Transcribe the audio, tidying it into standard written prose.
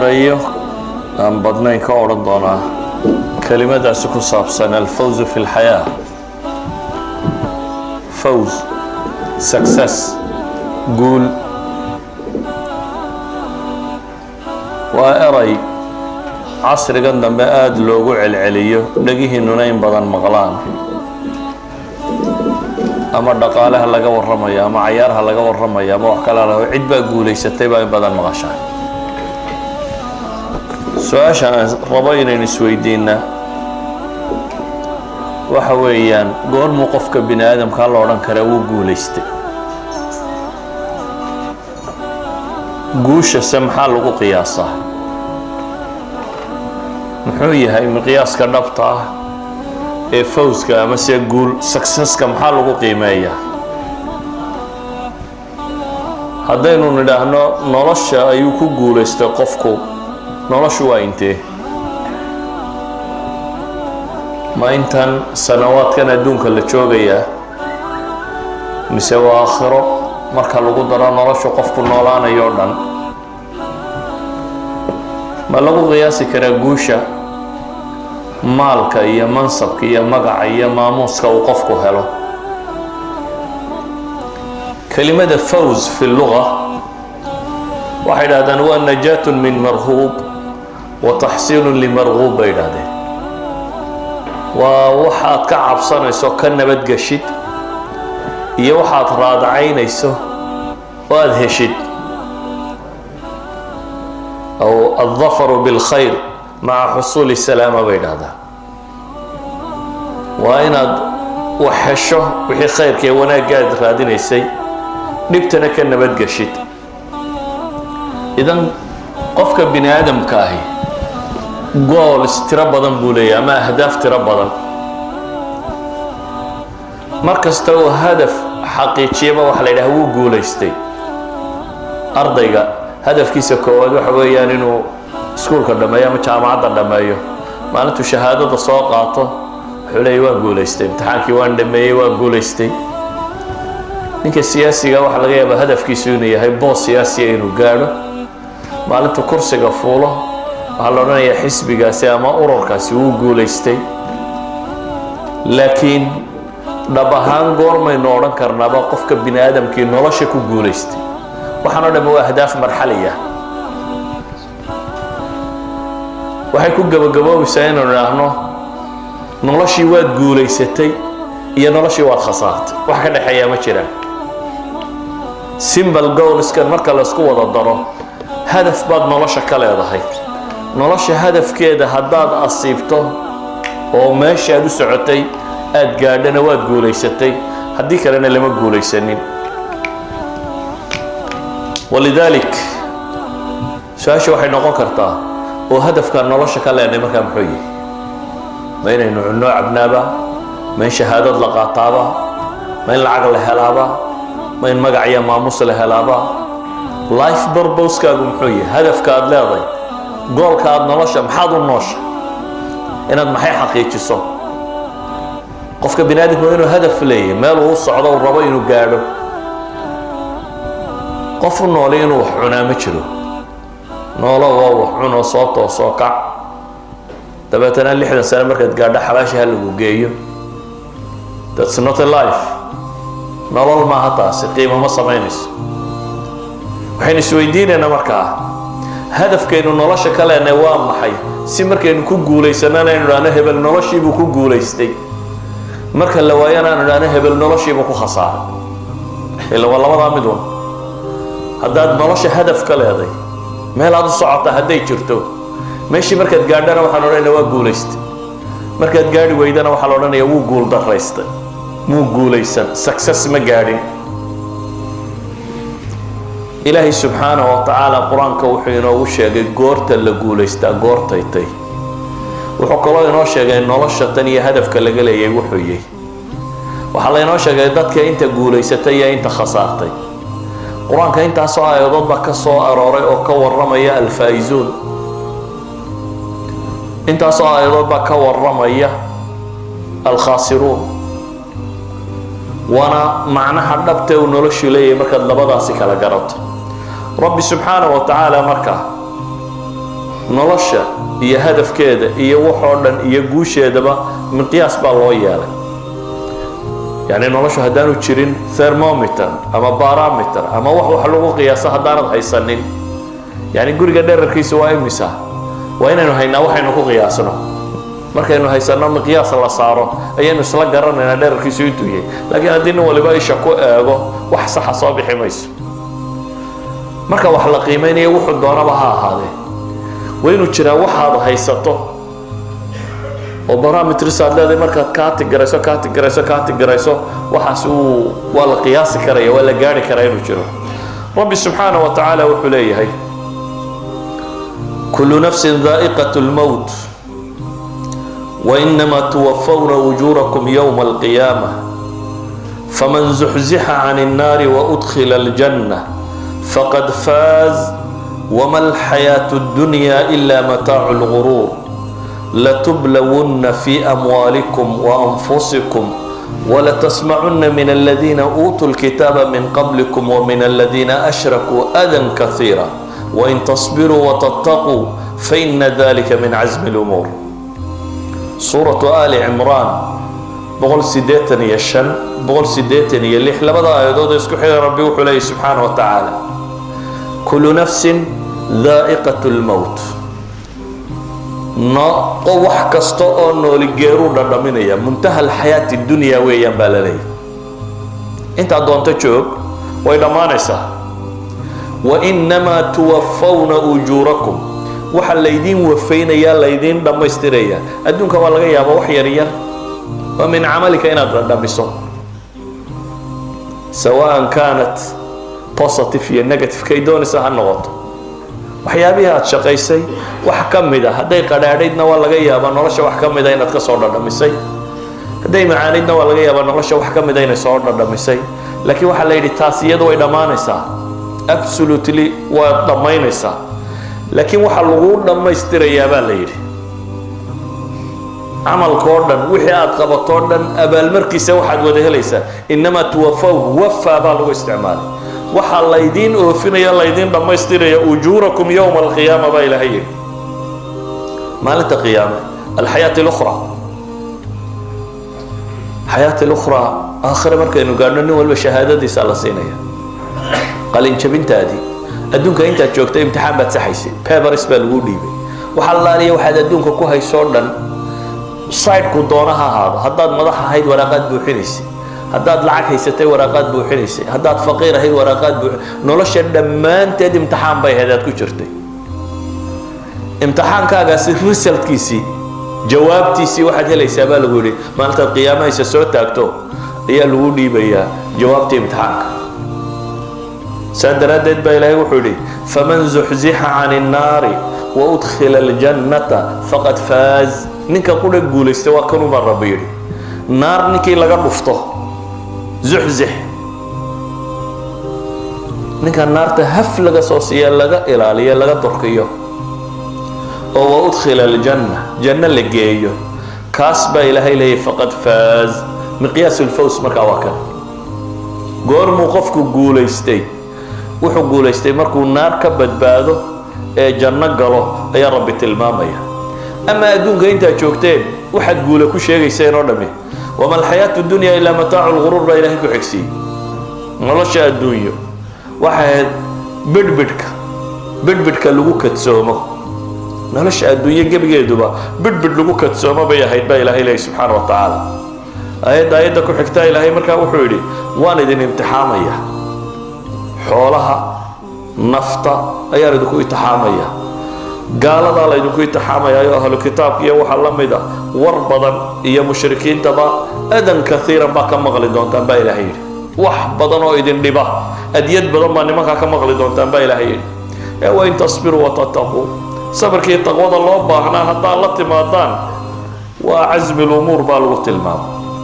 erayo aan badnayn ka odhan doonaa kelimadaasi ku saabsan alfawz fi lxayaa. fawz, success, guul waa eray casrigan dambe aada loogu celceliyo, dhagihiinuna in badan maqlaan. ama dhaqaalaha laga warramayo, ama cayaaraha laga warramayo, ama wax kale laho cid baa guulaysatay baa in badan maqashaa. su-aasha aan rabo inaynu isweydiinna waxa weeyaan, goormuu qofka bini aadamkaa la odhan karaa wuu guulaystay? guushase maxaa lagu qiyaasaa? muxuu yahay miqyaaska dhabta ah ee fawska ama se guul successka maxaa lagu qiimeeyaa? haddaynu nidhaahno nolosha ayuu ku guulaystay qofku, noloshu waa intee? ma intan sanawaadkan adduunka la joogayaa, mise waa aakhiro marka lagu daro noloshu qofku noolaanayo o dhan? ma lagu qiyaasi karaa guusha maalka iyo mansabka iyo magaca iyo maamuuska uu qofku helo? kelimada fawz fi luga waxay dhahdaan waa najaatun min marhuub wa taxsiinun limarhuub bay dhahdeen. waa waxaad ka cabsanayso ka nabadgeshid iyo waxaad raadacaynayso oo aada heshid. aw aldafaru bilkhayr maca xusuuli salaama bay dhahdaan. waa inaad wax hesho wixii khayrka ee wanaaggaad raadinaysay, dhibtana ka nabadgeshid. idan qofka bini aadamka ahi gools tiro badan buu leeyahay, ama ahdaaf tiro badan. mar kasta uu hadaf xaqiijiyaba waxa la yidhaha wuu guulaystay. ardayga hadafkiisa koowaad waxa weeyaan inuu iskuulka dhameeyo ama jaamacadda dhameeyo. maalintuu shahaadada soo qaato wuxuu leeyahy waan guulaystay, imtixaankii waan dhameeyey, waan guulaystay. ninka siyaasiga waxaa laga yaabaa hadafkiisu inuu yahay boos siyaasiya inuu gaadho. maalintuu kursiga fuulo waxaa la odhanayaa xisbigaasi ama ururkaasi wuu guulaystay. laakiin dhab ahaan goormaynu odhan karnaaba qofka bini aadamkii nolosha ku guulaystay? waxaan o dhan waa ahdaaf marxaliya. waxay ku gabagaboobaysaa inaynu idhaahno noloshii waad guulaysatay iyo noloshii waad khasaartay, wax ka dhexeeyaa ma jiraan. simbal goalskan marka laysku wada daro hadaf baad nolosha ka leedahay. nolosha hadafkeeda haddaad asiibto oo meeshaad u socotay aad gaadhana waad guulaysatay, haddii kalena lama guulaysanin. walidaalik su-aasha waxay noqon kartaa, oo hadafkaan nolosha ka leenay markaa muxuu yihi? ma inaynu cunno cabnaaba? ma in shahaadad la qaataaba? ma in lacag la helaaba? ma in magac iyo maamus la helaaba? life burbouskaagu muxuu yahay? hadafka aad leedahay, goolka aad nolosha maxaad u noosha? inaad maxay xaqiijiso? qofka bini aadamku waa inuu hadaf leeyahay, meel uu socdo uu rabo inuu gaadho. qof u nooli inuu wax cunaa ma jiro. noolo waa wax cunoo soo toosoo kac, dabeetana 60 sano markaad gaadho xabaashi ha lagu geeyo. that's not a life. nolol maaha taasi, qiimo ma samaynayso. waxaynu isweydiinaynaa markaa, hadafkaynu nolosha ka leenay waa maxay? si markaynu ku guulaysanana aynu idhaahno hebel noloshiibuu ku guulaystay, marka la waayana aynu idhaahno hebel noloshiibuu ku khasaaray. ila waa labadaa mid un. haddaad nolosha hadaf ka leeday, meel aad u socota hadday jirto, meeshii markaad gaadhana waxaan odhanaya waa guulaystay. markaad gaadhi weydana waxaa la odhanaya wuu guul daraystay, muu guulaysan, success ma gaadhin. ilaahay subxaanahu wa tacaala qur-aanka wuxuu inoogu sheegay goorta la guulaystaa goortaytay. wuxuu kaloo inoo sheegay nolosha tan iyo hadafka laga leeyay wuxuu yahay. waxaa laynoo sheegay dadka inta guulaysatay iyo inta khasaartay. qur-aanka intaasoo aayadood baa ka soo arooray oo ka warramaya alfaa'izuun. intaasoo aayadood baa ka warramaya alkhaasiruun. waana macnaha dhabta uu noloshu leeyahay markaad labadaasi kala garato. rabbi subxaanahu wa tacaala markaa nolosha iyo hadafkeeda iyo waxoo dhan iyo guusheedaba miqyaas baa loo yeelay. يعني nolosha haddaanu jirin thermometer ama barometer ama wax lagu qiyaaso haddaanad haysanin, yani guriga dherarkiisa waa imisa, waa inaynu haynaa waxaynu ku qiyaasno. markaynu haysano miqyaas la saaro ayaynu isla garanaynaa dherarkiisu intuu yahay. laakiin haddii nin waliba isha ku eego wax saxa soo bixi mayso. marka wax la qiimeynayo wuxuu doonaba ha ahaadee waa inuu jiraa waxaad haysato oo barometers aad leedahay. markaad kaatigarayso waxaas waa la qiyaasi karaya, waa la gaari karaa inuu jiro. rabbi subxaanahu wa tacaala wuxuu leeyahay kullu nafsin dhaa'iqatu lmowt وإنما توفون أجوركم يوم القيامة فمن زحزح عن النار وأدخل الجنة فقد فاز وما الحياة الدنيا إلا متاع الغرور لتبلون في أموالكم وأنفسكم ولتسمعن من الذين أوتوا الكتاب من قبلكم ومن الذين أشركوا أذى كثيرا وإن تصبروا وتتقوا فإن ذلك من عزم الأمور. سورة آل عمران بقول سيدتن يشن بقول سيدتن يلح لبدا آيادود يسكو حيث ربي وحليه سبحانه وتعالى كل نفس ذائقة الموت وح كستو نولي غيرو دندمينيا منتهى الحياة الدنيا ويان بالالي انت دونتا جوج way dhamaanaysaa. وإنما توفون أجوركم waxa laydin wafeynaya laydin dhamaystiraya. adduunka waa laga yaabaa wax yar yar oo min amalika inaad dhamiso, سواء كانت positive iyo negative kay doonaysa ha noqoto. waxyaabihi aad shaqaysay wax ka mid ah hadday qadhaadhaydna waa laga yaabaa nolosha wax ka mid ah inaad ka soo dhadhamisay, hadday macaanidna waa laga yaabaa nolosha wax ka mid ah inay soo dhadhamisay. laakiin waxa la yidhi taas iyadu way dhamaanaysaa, absolutely waa dhamaynaysaa. laakiin waxa lagu dhamaystirayaa baa la yidhi camalkoo dhan wixii aad qabatoo dhan abaalmarkiisa waxaad wada helaysaa. inamaa tuwafaw wafaa baa lagu isticmaalay. waxaa laydiin oofinaya laydiin dhammaystiraya ujuurakum yowma alqiyaama baa ilaahay yidhi maalinta qiyaame. alxayaati lukhra xayaati lukhra aakhire markaynu gaadhno nin walba shahaadadiisa la siinaya. qalin jabintaadii adduunka intaad joogtay imtixaan baad saxaysay, papers baa lagu dhiibay. waxa laaliya waxaad adduunka ku haysoo dhan side-ku doona ha ahaado. haddaad madax ahayd waraaqaad buuxinaysay, haddaad lacag haysatay waraaqaad buuxinaysay, haddaad faqiir ahayd waraaqaad nolosha dhammaanteed imtixaan bay ahayd aad ku jirtay. imtixaankaagaasi resultkiisii jawaabtiisii waxaad helaysaa baa lagu yidhi maalintaad qiyaamahaysa soo taagto ayaa lagu dhiibayaa jawaabtii imtixaanka. سادرادت بإلهي وحولي فمن زحزح عن النار وأدخل الجنة فقد فاز. نك قول يقول استوى كانوا من ربيري نار نكي لقى رفته زحزح نك النار تهف لقى صوصية لقى إلالية لقى تركية. وأدخل الجنة جنة لقيه كاسب إلهي لي فقد فاز. مقياس الفوز مكاوكا قول موقفك قول استي wuxuu guulaystay markuu naar ka badbaado ee janno galo ayaa rabbi tilmaamaya. ama adduunka intaad joogteen waxaad guula ku sheegayseen oo dhami wama alxayaatu dunya ilaa mataacu lguruur baa ilaahay ku xigsiiyey. nolosha adduunyo waxaad bidhbidhka lagu kadsoomo. nolosha adduunyo gebigeeduba bidhbidh lagu kadsoomo bay ahayd baa ilaahay leeyahay subxaana wa tacaala. aayadda ku xigtaa ilaahay markaa wuxuu yidhi waan idin imtixaamaya. xoolaha nafta ayaa idinku itixaamaya, gaaladaa la idinku itixaamaya iyo ahlu kitaabka iyo waxa la mid ah war badan iyo mushrikiintaba adan kathiiran baa ka maqli doontaan baa ilaahay yidhi. wax badan oo idin dhiba adyad badan baa nimankaa ka maqli doontaan baa ilaahay yidhi. wain tasbiruu watataquu sabarkii taqwada loo baahnaa haddaad la timaadaan waa casmi lumuur baa lagu tilmaamay.